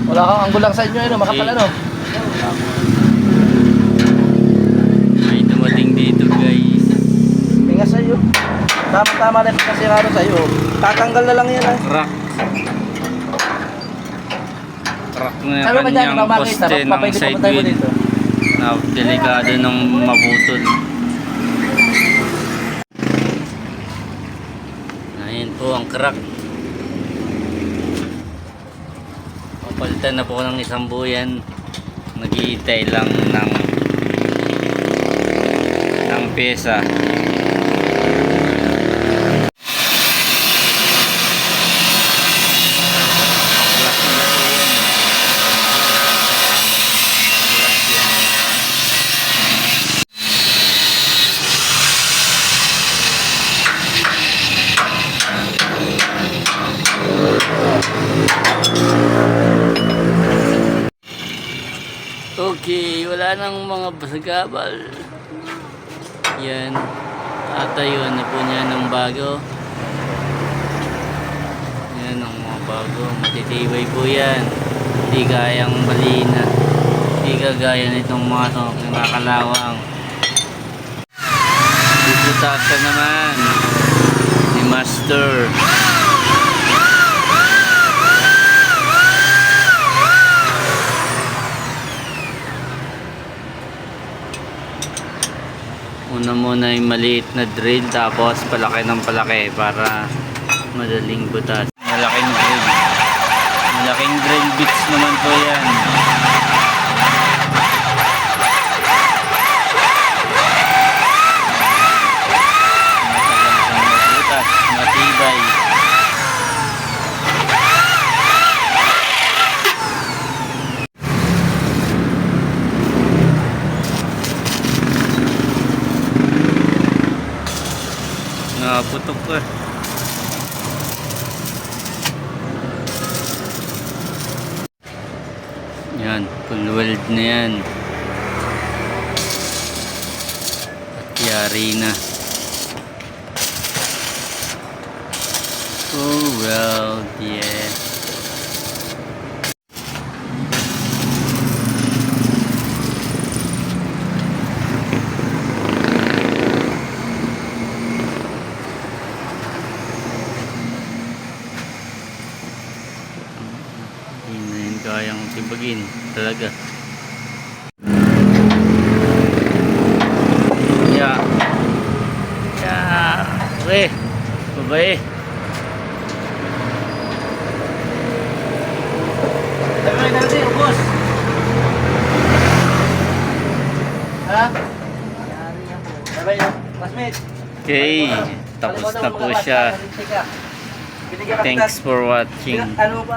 Wala kang anggulang sa inyo, ano? Makapal, ano? May dumating dito, guys. Tinga sa'yo. Tama-tama na yung kasirado sa'yo. Tatanggal na lang yan, ah. Crack. Crack na Sabi ko dyan, kanyang poste ng side wheel. Na delikado ng mabutol. Ayan po ang crack. Papalitan na po ng isang buyan. Naghihintay lang ng pyesa. Okay, wala nang mga basagabal. Yan. Tatayuan na po niya ng bago. Yan ang mga bago. Matitibay po yan. Hindi kayang balina. Hindi kagaya nitong mga to, nakakalawang. Dito tasa naman ni Master. Una muna yung maliit na drill, tapos palaki ng palaki para madaling butas. Malaking drill. Malaking drill bits naman po yan. Matagal siyang magbutas, matibay. Putok ko. Yan, full weld na yan. At yari na. Full weld, yeah. Kayang tibagin talaga. Yeah. Okay. Bye-bye. Sabay natin, ubos. Ha? Sabay yun. Classmate. Okay. Tapos na po siya. Thanks for watching. Ano ba?